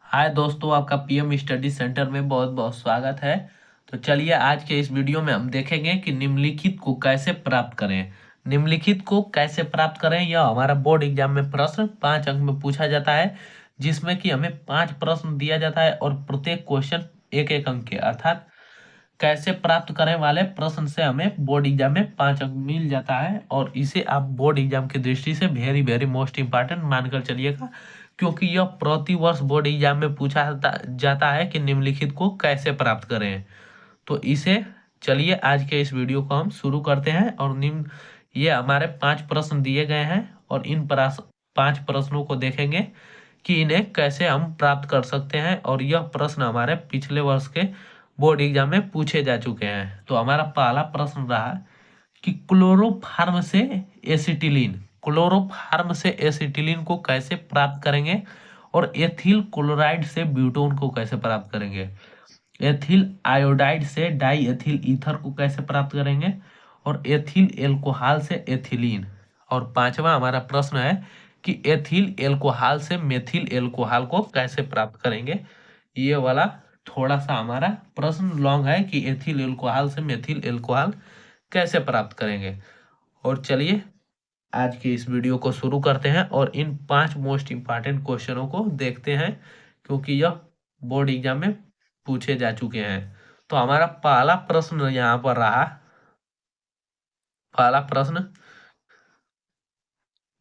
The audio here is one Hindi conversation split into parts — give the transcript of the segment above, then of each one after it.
हाय दोस्तों, आपका पीएम स्टडी सेंटर में बहुत बहुत स्वागत है। तो चलिए आज के इस वीडियो में हम देखेंगे कि निम्नलिखित को कैसे प्राप्त करें। निम्नलिखित को कैसे प्राप्त करें, यह हमारा बोर्ड एग्जाम में प्रश्न 5 अंक में पूछा जाता है, जिसमें कि हमें 5 प्रश्न दिया जाता है और प्रत्येक क्वेश्चन 1-1 अंक के, अर्थात कैसे प्राप्त करें वाले प्रश्न से हमें बोर्ड एग्जाम में 5 अंक मिल जाता है। और इसे आप बोर्ड एग्जाम की दृष्टि से वेरी वेरी मोस्ट इंपॉर्टेंट मानकर चलिएगा, क्योंकि यह प्रति वर्ष बोर्ड एग्जाम में पूछा जाता है कि निम्नलिखित को कैसे प्राप्त करें। तो इसे चलिए आज के इस वीडियो को हम शुरू करते हैं। और निम्न ये हमारे 5 प्रश्न दिए गए हैं और इन 5 प्रश्नों को देखेंगे कि इन्हें कैसे हम प्राप्त कर सकते हैं। और यह प्रश्न हमारे पिछले वर्ष के बोर्ड एग्जाम में पूछे जा चुके हैं। तो हमारा पहला प्रश्न रहा कि क्लोरोफार्म से एसिटिलीन को कैसे प्राप्त करेंगे और एथिल क्लोराइड से ब्यूटोन को कैसे प्राप्त करेंगे। एथिल आयोडाइड से डाई एथिल ईथर को कैसे प्राप्त करेंगे और एथिल एल्कोहल से एथिलीन। और पांचवा हमारा प्रश्न है कि एथिल एल्कोहल से मेथिल एल्कोहल को कैसे प्राप्त करेंगे। ये वाला थोड़ा सा हमारा प्रश्न लॉन्ग है कि एथिल एल्कोहल से मेथिल एल्कोहल कैसे प्राप्त करेंगे। और चलिए आज के इस वीडियो को शुरू करते हैं और इन 5 मोस्ट इंपॉर्टेंट क्वेश्चनों को देखते हैं, क्योंकि यह बोर्ड एग्जाम में पूछे जा चुके हैं। तो हमारा पहला प्रश्न यहाँ पर रहा, पहला प्रश्न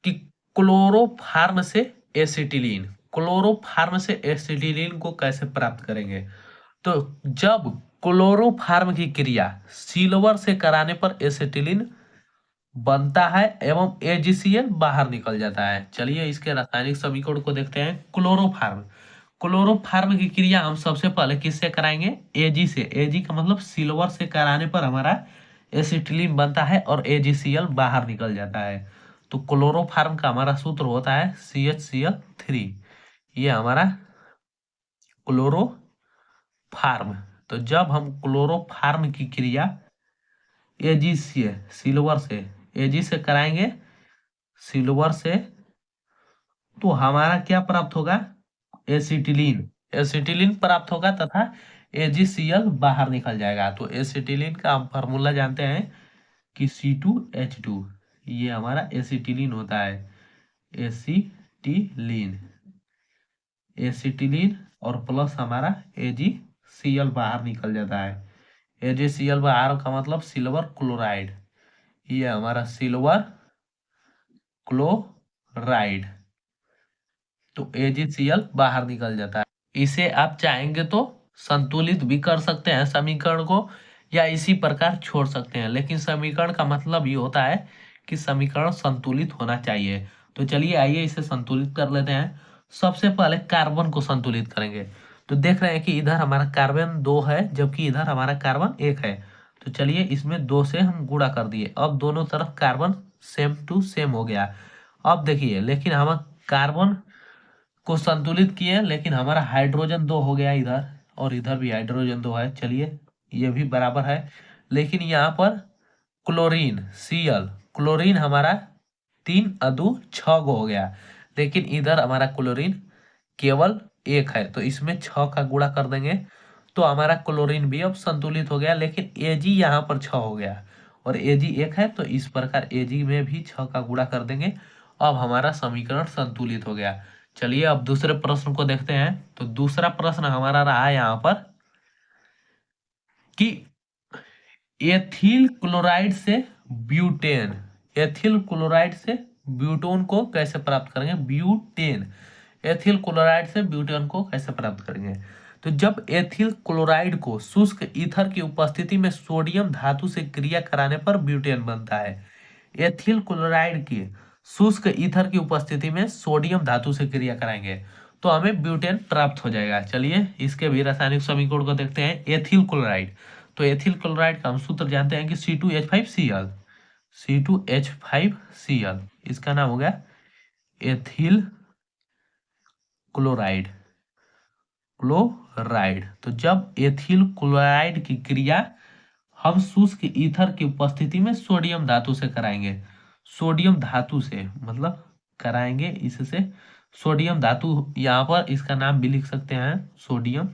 कि क्लोरोफार्म से एसिटिलीन को कैसे प्राप्त करेंगे। तो जब क्लोरोफार्म की क्रिया सिल्वर से कराने पर एसिटिलीन बनता है एवं एजीसीएल बाहर निकल जाता है। चलिए इसके रासायनिक समीकरण को देखते हैं। क्लोरोफार्म की क्रिया हम सबसे पहले किससे कराएंगे, एजी से। एजी का मतलब सिल्वर से कराने पर हमारा एसिटिलीन बनता है और एजीसीएल बाहर निकल जाता है। तो क्लोरोफार्म का हमारा सूत्र होता है CHCl3। ये हमारा क्लोरोफार्म। तो जब हम क्लोरोफार्म की क्रिया एजी से सिल्वर से एजी से कराएंगे, सिल्वर से, तो हमारा क्या प्राप्त होगा, एसिटिलीन। एसिटिलीन प्राप्त होगा तथा एजीसीएल बाहर निकल जाएगा। तो एसिटिलीन का हम फार्मूला जानते हैं कि C2H2, ये हमारा एसिटिलीन होता है। एसिटिलीन एसिटिलीन और प्लस हमारा एजीसीएल बाहर निकल जाता है। एजीसीएल बाहर का मतलब सिल्वर क्लोराइड, ये हमारा सिल्वर क्लोराइड। तो AgCl बाहर निकल जाता है। इसे आप चाहेंगे तो संतुलित भी कर सकते हैं समीकरण को, या इसी प्रकार छोड़ सकते हैं, लेकिन समीकरण का मतलब ये होता है कि समीकरण संतुलित होना चाहिए। तो चलिए आइए इसे संतुलित कर लेते हैं। सबसे पहले कार्बन को संतुलित करेंगे। तो देख रहे हैं कि इधर हमारा कार्बन 2 है जबकि इधर हमारा कार्बन 1 है। तो चलिए इसमें 2 से हम गुणा कर दिए, अब दोनों तरफ कार्बन सेम टू सेम हो गया। अब देखिए, लेकिन हम कार्बन को संतुलित किए लेकिन हमारा हाइड्रोजन 2 हो गया इधर, और इधर भी हाइड्रोजन 2 है। चलिए ये भी बराबर है, लेकिन यहाँ पर क्लोरीन हमारा 3 अदु 6 गो हो गया, लेकिन इधर हमारा क्लोरीन केवल 1 है। तो इसमें 6 का गुणा कर देंगे तो हमारा क्लोरीन भी अब संतुलित हो गया, लेकिन एजी यहाँ पर 6 हो गया और एजी 1 है। तो इस प्रकार एजी में भी 6 का गुणा कर देंगे, अब हमारा समीकरण संतुलित हो गया। चलिए अब दूसरे प्रश्न को देखते हैं। तो दूसरा प्रश्न हमारा रहा है यहाँ पर कि एथिल क्लोराइड से ब्यूटेन एथिल क्लोराइड से ब्यूटोन को कैसे प्राप्त करेंगे। एथिल क्लोराइड से ब्यूटेन को कैसे प्राप्त करेंगे। तो जब एथिल क्लोराइड को शुष्क ईथर की उपस्थिति में सोडियम धातु से क्रिया कराने पर ब्यूटेन बनता है। एथिल क्लोराइड की शुष्क ईथर की उपस्थिति में सोडियम धातु से क्रिया कराएंगे तो हमें ब्यूटेन प्राप्त हो जाएगा। चलिए इसके भी रासायनिक समीकरण को देखते हैं। एथिल क्लोराइड, तो एथिल क्लोराइड का हम सूत्र जानते हैं कि C2H5Cl, इसका नाम हो गया एथिल क्लोराइड। तो जब एथिल क्लोराइड की क्रिया हम शुष्क ईथर की उपस्थिति में सोडियम धातु से कराएंगे, सोडियम धातु से मतलब कराएंगे, इससे सोडियम धातु, यहाँ पर इसका नाम भी लिख सकते हैं सोडियम,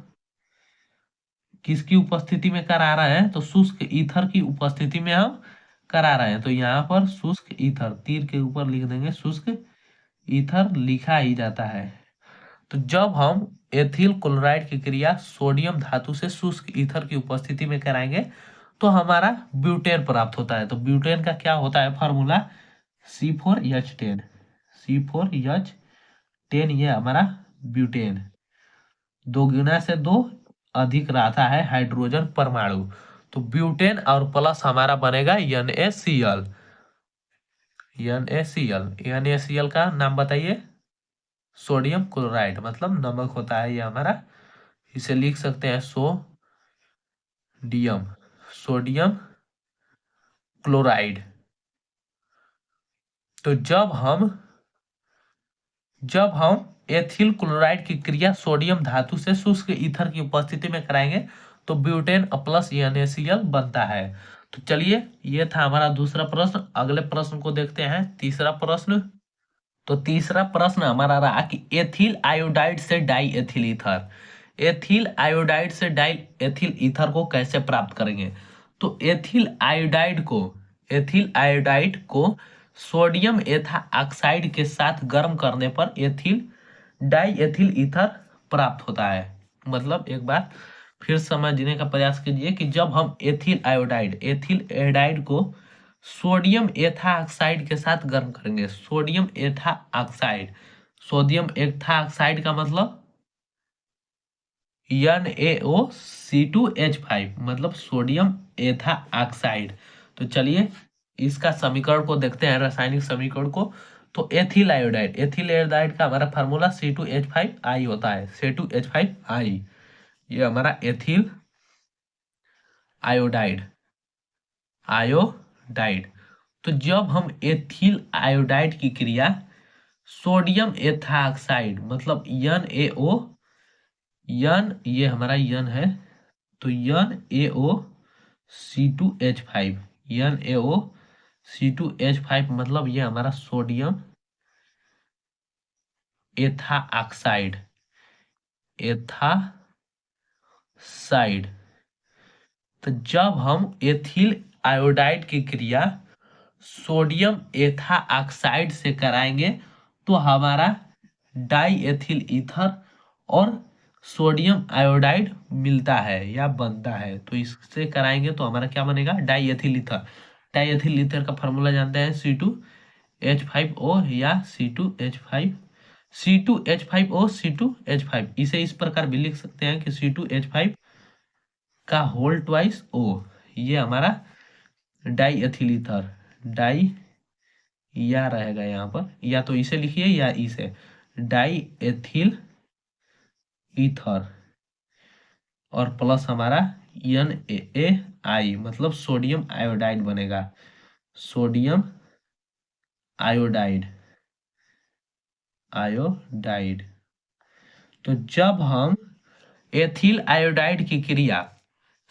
किसकी उपस्थिति में करा रहा है, तो शुष्क ईथर की उपस्थिति में हम करा रहे हैं। तो यहाँ पर शुष्क ईथर, तीर के ऊपर लिख देंगे शुष्क ईथर, लिखा ही जाता है। तो जब हम एथिल क्लोराइड की क्रिया सोडियम धातु से शुष्क ईथर की उपस्थिति में कराएंगे तो हमारा ब्यूटेन प्राप्त होता है। तो ब्यूटेन का क्या होता है फॉर्मूला, C4H10, C4H10, ये हमारा ब्यूटेन। 2 गुना से 2 अधिक रहता है हाइड्रोजन परमाणु, तो ब्यूटेन और प्लस हमारा बनेगा NaCl। NaCl का नाम बताइए, सोडियम क्लोराइड, मतलब नमक होता है ये हमारा, इसे लिख सकते हैं सोडियम क्लोराइड। तो जब हम एथिल क्लोराइड की क्रिया सोडियम धातु से शुष्क ईथर की उपस्थिति में कराएंगे तो ब्यूटेन प्लस NaCl बनता है। तो चलिए, ये था हमारा दूसरा प्रश्न। अगले प्रश्न को देखते हैं, तीसरा प्रश्न। तो तीसरा प्रश्न हमारा रहा कि एथिल आयोडाइड से die ethyl ether, ethyl iodide से डाई एथिल ईथर को कैसे प्राप्त करेंगे। तो एथिल आयोडाइड को सोडियम एथा ऑक्साइड के साथ गर्म करने पर एथिल डाई एथिल ईथर प्राप्त होता है। मतलब एक बार फिर समझने का प्रयास कीजिए कि जब हम एथिल आयोडाइड को सोडियम एथा ऑक्साइड के साथ गर्म करेंगे, सोडियम एथा ऑक्साइड का मतलब NaOC2H5, मतलब सोडियम एथा ऑक्साइड। तो चलिए इसका समीकरण को देखते हैं, रासायनिक समीकरण को। तो एथिल आयोडाइड का हमारा फार्मूला C2H5I होता है, C2H5I, ये हमारा एथिल आयोडाइड। तो जब हम एथिल आयोडाइड की क्रिया सोडियम एथा ऑक्साइड, मतलब NaO, ये हमारा N है, तो NaOC2H5, मतलब ये हमारा सोडियम एथा ऑक्साइड, तो जब हम एथिल आयोडाइड की क्रिया सोडियम एथा ऑक्साइड से कराएंगे तो हमारा डाई एथिल ईथर और सोडियम आयोडाइड मिलता है या बनता है। तो इससे कराएंगे तो हमारा क्या बनेगा, डाई एथिल ईथर का फॉर्मूला जानते हैं C2H5O या C2H5O C2H5, इसे इस प्रकार भी लिख सकते हैं कि C2H5 का होल ट्वाइस O, ये हमारा डाई एथिल ईथर, या रहेगा यहाँ पर, या तो इसे लिखिए या इसे, डाई एथिल ईथर और प्लस हमारा NaI, मतलब सोडियम आयोडाइड बनेगा, सोडियम आयोडाइड। तो जब हम एथिल आयोडाइड की क्रिया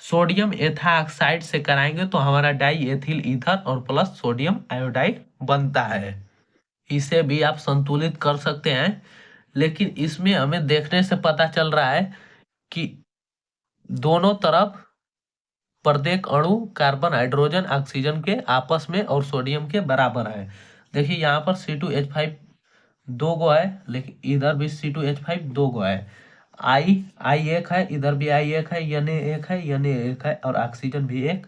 सोडियम एथा ऑक्साइड से कराएंगे तो हमारा डाई एथिल ईथर और प्लस सोडियम आयोडाइड बनता है। इसे भी आप संतुलित कर सकते हैं, लेकिन इसमें हमें देखने से पता चल रहा है कि दोनों तरफ प्रत्येक अणु कार्बन, हाइड्रोजन, ऑक्सीजन के आपस में और सोडियम के बराबर है। देखिए यहाँ पर C2H5 2 गो है, लेकिन इधर भी C2H5 2 गो है, I एक है, इधर भी I एक है, Na एक है, Na एक है, और ऑक्सीजन भी एक,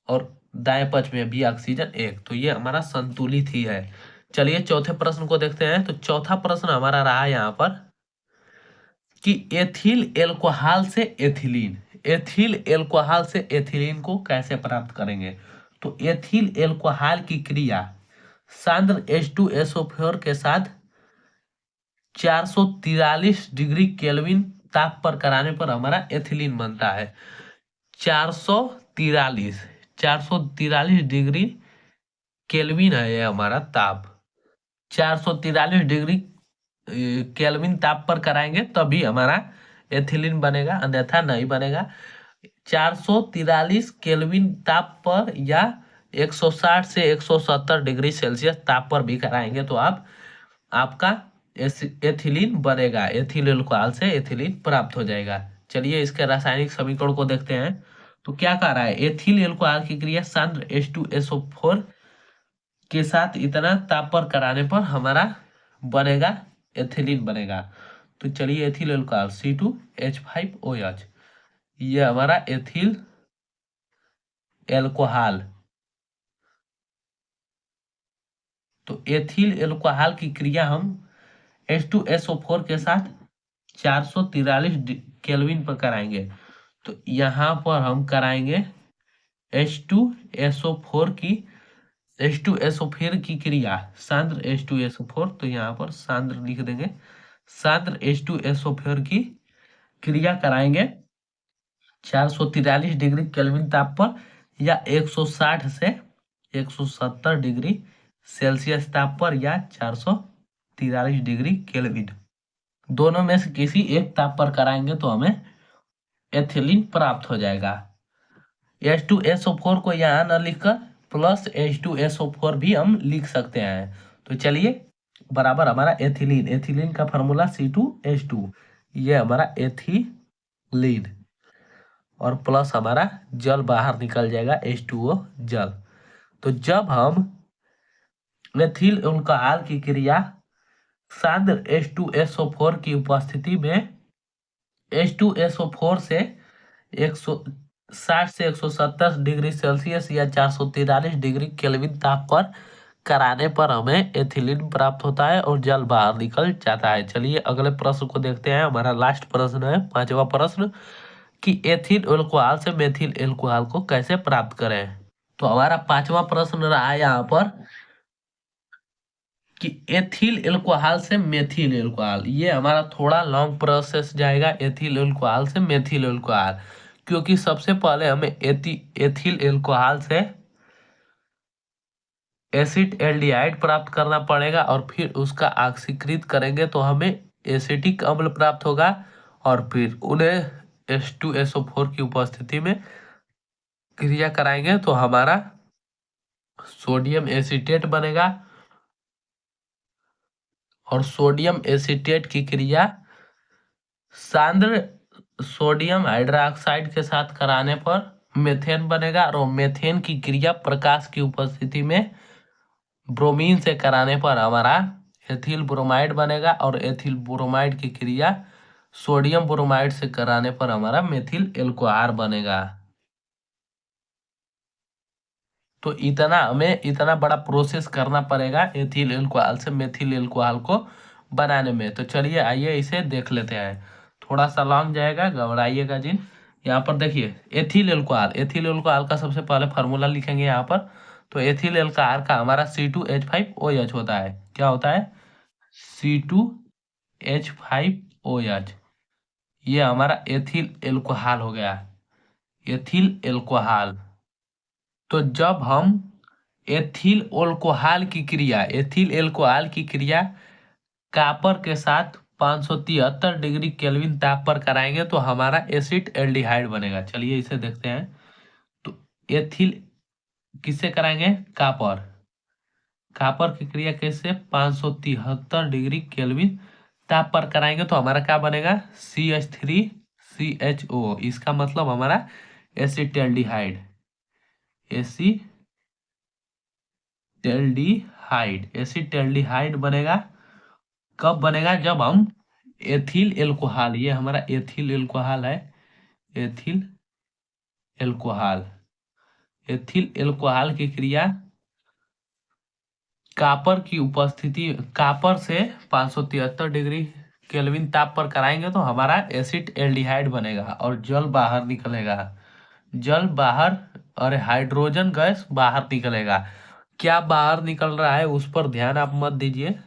और दाएं पक्ष में भी ऑक्सीजन एक। तो ये हमारा संतुलित ही है। चलिए चौथे प्रश्न को देखते हैं। तो चौथा प्रश्न हमारा रहा यहाँ पर कि एथिल एल्कोहल से एथिलीन को कैसे प्राप्त करेंगे। तो एथिल एल्कोहल की क्रिया सांद्र H2SO4 के साथ 443 डिग्री केल्विन ताप पर कराने पर हमारा एथिलीन बनता है। 443 डिग्री केल्विन है ये हमारा ताप, 443 डिग्री केल्विन ताप पर कराएंगे तभी हमारा एथिलीन बनेगा, अन्यथा नहीं बनेगा। 443 केल्विन ताप पर या 160 से 170 डिग्री सेल्सियस ताप पर भी कराएंगे तो आपका एथिलीन बनेगा। एथिल एल्कोहल से एथिलीन प्राप्त हो जाएगा। चलिए इसके रासायनिक समीकरण को देखते हैं। तो क्या कह रहा है, एथिल एल्कोहल की क्रिया सांद्र H2SO4 के साथ इतना ताप पर कराने पर हमारा बनेगा एथिलीन बनेगा। तो चलिए एथिल एल्कोहल C2H5OH, ये हमारा एथिल एल्कोहल। तो एथिल एल्कोहल की क्रिया हम H2SO4 के साथ 443 केल्विन पर कराएंगे। तो यहाँ पर हम कराएंगे H2SO4 की H2SO4 की क्रिया सांद्र H2SO4, तो यहाँ पर सांद्र लिख देंगे। सांद्र H2SO4 की क्रिया कराएंगे 443 डिग्री केल्विन ताप पर या 160 से 170 डिग्री सेल्सियस ताप पर या 443 डिग्री केल्विन, दोनों में से किसी एक ताप पर कराएंगे तो हमें एथिलीन प्राप्त हो जाएगा। H2SO4 को यहाँ न लिखकर प्लस H2SO4 भी हम लिख सकते हैं। तो चलिए बराबर हमारा एथिलीन, एथिलीन का फार्मूला C2H2, ये हमारा एथिलीन, और प्लस हमारा जल बाहर निकल जाएगा H2O जल। तो जब हम एथिल एल्कोहल की क्रिया सांद्र H2SO4 की उपस्थिति में H2SO4 से 160 से 170 डिग्री सेल्सियस या 443 डिग्री केल्विन ताप पर कराने पर हमें एथिलीन प्राप्त होता है और जल बाहर निकल जाता है। चलिए अगले प्रश्न को देखते हैं। हमारा लास्ट प्रश्न है, पांचवा प्रश्न, कि एथिल एल्कोहल से मेथिल एल्कोहल को कैसे प्राप्त करें। तो हमारा पांचवा प्रश्न रहा है यहाँ पर कि एथिल एल्कोहल से मेथिल एल्कोहल, ये हमारा थोड़ा लॉन्ग प्रोसेस जाएगा। एथिल एल्कोहल से मेथिल एल्कोहल, क्योंकि सबसे पहले हमें एथिल एल्कोहल से एसिड एल्डिहाइड प्राप्त करना पड़ेगा और फिर उसका ऑक्सीकृत करेंगे तो हमें एसिटिक अम्ल प्राप्त होगा और फिर उन्हें H2SO4 की उपस्थिति में क्रिया कराएंगे तो हमारा सोडियम एसीटेट बनेगा और सोडियम एसीटेट की क्रिया सांद्र सोडियम हाइड्रोक्साइड के साथ कराने पर मेथेन बनेगा और मेथेन की क्रिया प्रकाश की उपस्थिति में ब्रोमीन से कराने पर हमारा एथिल ब्रोमाइड बनेगा और एथिल ब्रोमाइड की क्रिया सोडियम ब्रोमाइड से कराने पर हमारा मेथिल एल्कोहल बनेगा। तो इतना बड़ा प्रोसेस करना पड़ेगा एथिल एल्कोहल से मेथिल एल्कोहल को बनाने में। तो चलिए आइए इसे देख लेते हैं। थोड़ा सा लॉन्ग जाएगा, घबराइएगा जिन। यहाँ पर देखिए एथिल एल्कोहल, एथिल एल्कोहल का सबसे पहले फार्मूला लिखेंगे यहाँ पर। तो एथिल एल्कोहल का हमारा C2H5OH होता है। क्या होता है? C2H5OH, ये हमारा एथिल एल्कोहल हो गया, एथिल एल्कोहल। तो जब हम एथिल एल्कोहल की क्रिया कॉपर के साथ 573 डिग्री केल्विन ताप पर कराएंगे तो हमारा एसिड एल्डिहाइड बनेगा। चलिए इसे देखते हैं। तो एथिल किससे कराएंगे? कॉपर, कॉपर की क्रिया कैसे? 573 डिग्री केल्विन ताप पर कराएंगे तो हमारा क्या बनेगा? CH3CHO, इसका मतलब हमारा एसिटेल्डिहाइड, एसिटेल्डिहाइड बनेगा। कब बनेगा? जब हम एथिल एल्कोहल, ये हमारा एथिल एल्कोहल है, एथिल एल्कोहल, एथिल एल्कोहल की क्रिया कॉपर की उपस्थिति, कॉपर से 573 डिग्री केल्विन ताप पर कराएंगे तो हमारा एसिड एल्डिहाइड बनेगा और जल बाहर निकलेगा, जल बाहर और हाइड्रोजन गैस बाहर निकलेगा। क्या बाहर निकल रहा है उस पर ध्यान आप मत दीजिए,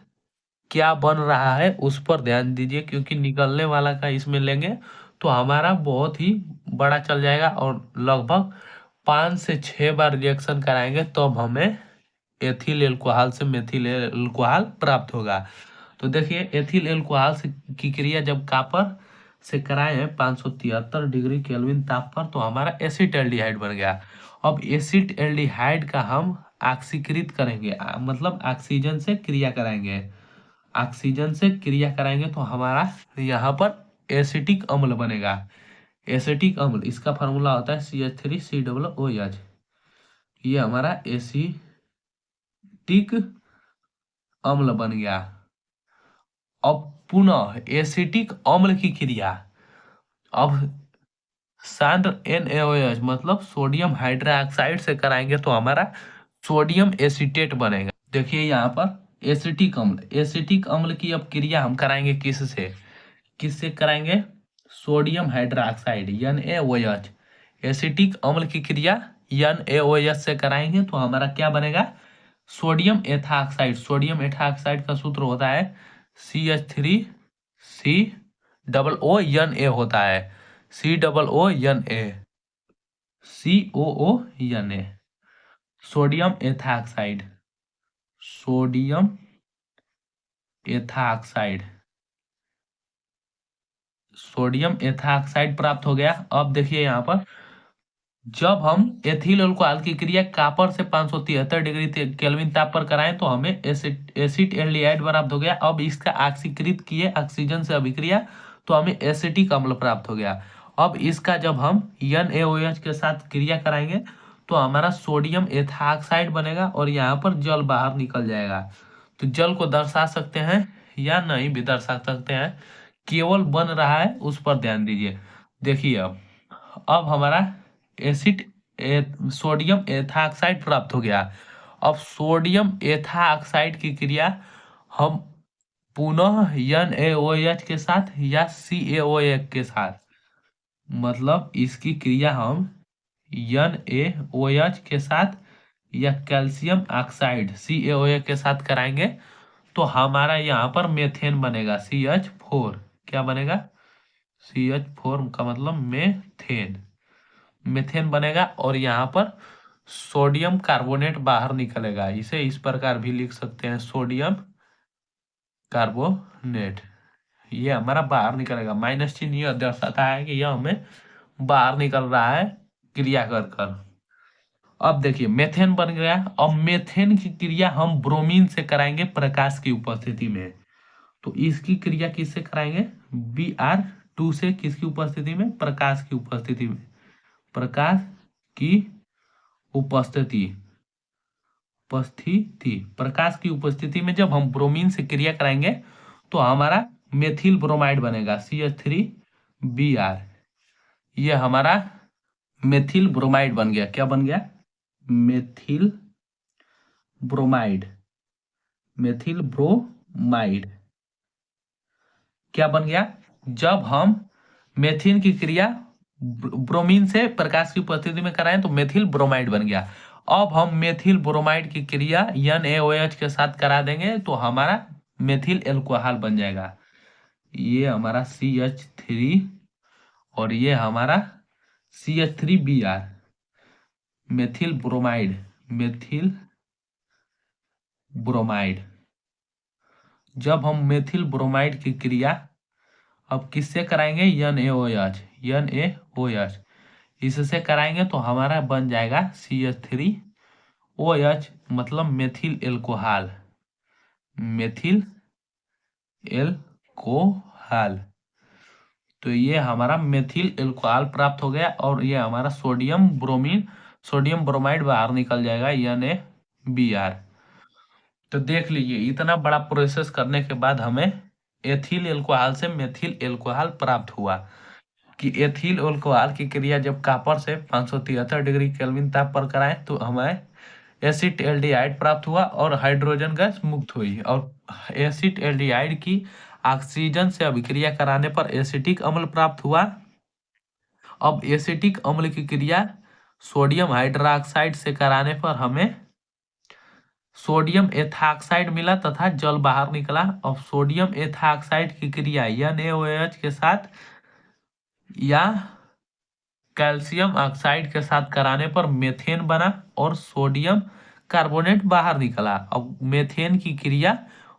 क्या बन रहा है उस पर ध्यान दीजिए, क्योंकि निकलने वाला का इसमें लेंगे तो हमारा बहुत ही बड़ा चल जाएगा और लगभग 5 से 6 बार रिएक्शन कराएंगे तो हमें एथिल एल्कोहल से मेथिल एल्कोहल प्राप्त होगा। तो देखिए एथिल एल्कोहल की क्रिया जब कॉपर से कराए हैं 573 डिग्री केल्विन ताप पर तो हमारा एसिड एल्डिहाइड बन गया। अब एसिड एल्डिहाइड का हम ऑक्सीकृत करेंगे, मतलब ऑक्सीजन से क्रिया कराएंगे। ऑक्सीजन से क्रिया कराएंगे तो हमारा यहाँ पर एसिटिक अम्ल बनेगा। एसिटिक अम्ल, इसका फार्मूला होता है CH3COOH। ये हमारा एसिटिक अम्ल बन गया। अब पुनः एसिटिक अम्ल की क्रिया अब सांद्र NaOH मतलब सोडियम हाइड्रोक्साइड से कराएंगे तो हमारा सोडियम एसीटेट बनेगा। देखिए यहाँ पर एसिटिक अम्ल, एसिटिक अम्ल की अब क्रिया हम कराएंगे किससे, किससे कराएंगे, सोडियम हाइड्रोक्साइड NaOH। एसिटिक अम्ल की क्रिया NaOH से कराएंगे तो हमारा क्या बनेगा, सोडियम एथाक्साइड। सोडियम एथाक्साइड का सूत्र होता है CH3COONA होता है, COONA, COONA, sodium ethoxide, sodium ethoxide, sodium ethoxide प्राप्त हो गया। अब देखिए यहाँ पर जब हम एथिल अल्कोहल की क्रिया कॉपर से 573 डिग्री केल्विन ताप पर कराएं तो हमें एसिड एल्डिहाइड प्राप्त हो गया। अब इसका ऑक्सीकृत किए ऑक्सीजन से अभिक्रिया तो हमें एसिटिक अम्ल प्राप्त हो गया। अब इसका जब हम NaOH के साथ क्रिया कराएंगे तो हमारा सोडियम एथाक्साइड बनेगा और यहाँ पर जल बाहर निकल जाएगा। तो जल को दर्शा सकते हैं या नहीं भी दर्शा सकते हैं, केवल बन रहा है उस पर ध्यान दीजिए। देखिए अब हमारा सोडियम एथाक्साइड प्राप्त हो गया। अब सोडियम एथाक्साइड की क्रिया हम पुनः NaOH के साथ या CaOH के साथ, मतलब इसकी क्रिया हम NaOH के साथ या कैल्शियम ऑक्साइड CaOH के साथ कराएंगे तो हमारा यहाँ पर मेथेन बनेगा CH4। क्या बनेगा, CH4 का मतलब मेथेन, मेथेन बनेगा और यहाँ पर सोडियम कार्बोनेट बाहर निकलेगा। इसे इस प्रकार भी लिख सकते हैं, सोडियम कार्बोनेट, ये हमारा बाहर निकलेगा। माइनस चिन्ह यह दर्शाता है कि यह हमें बाहर निकल रहा है क्रिया कर कर। अब देखिए मेथेन बन गया। अब मेथेन की क्रिया हम ब्रोमीन से कराएंगे प्रकाश की उपस्थिति में। तो इसकी क्रिया किससे कराएंगे, Br2 से, किसकी उपस्थिति में, प्रकाश की उपस्थिति में, प्रकाश की उपस्थिति, प्रकाश की उपस्थिति में जब हम ब्रोमीन से क्रिया कराएंगे तो हमारा मेथिल ब्रोमाइड बनेगा CH3Br। ये हमारा मेथिल ब्रोमाइड बन गया। क्या बन गया, मेथिल ब्रोमाइड, मेथिल ब्रोमाइड क्या बन गया, जब हम मेथिन की क्रिया ब्रोमीन से प्रकाश की उपस्थिति में कराएं तो मेथिल ब्रोमाइड बन गया। अब हम मेथिल ब्रोमाइड की क्रिया NaOH के साथ करा देंगे तो हमारा मेथिल एल्कोहल बन जाएगा। ये हमारा CH3 और ये हमारा CH3Br, methyl bromide, methyl bromide. जब हम मेथिल ब्रोमाइड की क्रिया अब किससे कराएंगे, NaOH, NaOH इससे कराएंगे तो हमारा बन जाएगा CH3OH मतलब मेथिल एल्कोहल, मेथिल एल्कोहल। तो ये हमारा मेथिल एल्कोहल प्राप्त हो गया और ये हमारा सोडियम ब्रोमीन, सोडियम ब्रोमाइड बाहर निकल जाएगा NaBr। तो देख लीजिए इतना बड़ा प्रोसेस करने के बाद हमें एथिल एल्कोहल से मेथिल एल्कोहल प्राप्त हुआ। कि एथिल अल्कोहल की क्रिया जब कॉपर से 573 डिग्री केल्विन ताप पर कराएं तो हमें एसिड एल्डिहाइड प्राप्त हुआ और हाइड्रोजन गैस मुक्त हुई। और एसिड एल्डिहाइड की ऑक्सीजन से अभिक्रिया कराने पर एसिटिक अम्ल प्राप्त हुआ। अब एसिटिक अम्ल की क्रिया सोडियम हाइड्रोक्साइड से कराने पर हमें सोडियम एथाक्साइड मिला तथा जल बाहर निकला। अब सोडियम एथाक्साइड की क्रिया NaOH के साथ या कैल्शियम ऑक्साइड के साथ कराने पर मेथेन बना और सोडियम कार्बोनेट बाहर निकला। अब मेथेन की क्रिया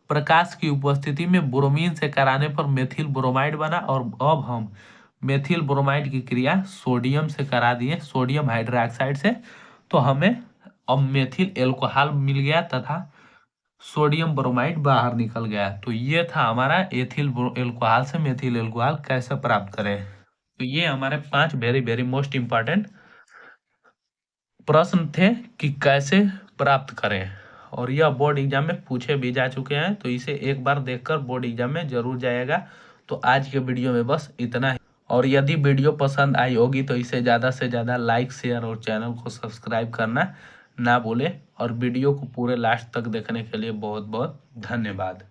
प्रकाश की उपस्थिति में ब्रोमीन से कराने पर मेथिल ब्रोमाइड बना और अब हम मेथिल ब्रोमाइड की क्रिया सोडियम से करा दिए, सोडियम हाइड्रोक्साइड से, तो हमें अब मेथिल एल्कोहल मिल गया तथा सोडियम ब्रोमाइड बाहर निकल गया। तो ये था हमारा एथिल एल्कोहल से मेथिल एल्कोहल कैसे प्राप्त करें। तो ये हमारे 5 वेरी वेरी मोस्ट इम्पॉर्टेंट प्रश्न थे कि कैसे प्राप्त करें, और यह बोर्ड एग्जाम में पूछे भी जा चुके हैं, तो इसे एक बार देखकर बोर्ड एग्जाम में जरूर जाएगा। तो आज के वीडियो में बस इतना ही, और यदि वीडियो पसंद आई होगी तो इसे ज़्यादा से ज़्यादा लाइक शेयर और चैनल को सब्सक्राइब करना ना भूलें। और वीडियो को पूरे लास्ट तक देखने के लिए बहुत बहुत धन्यवाद।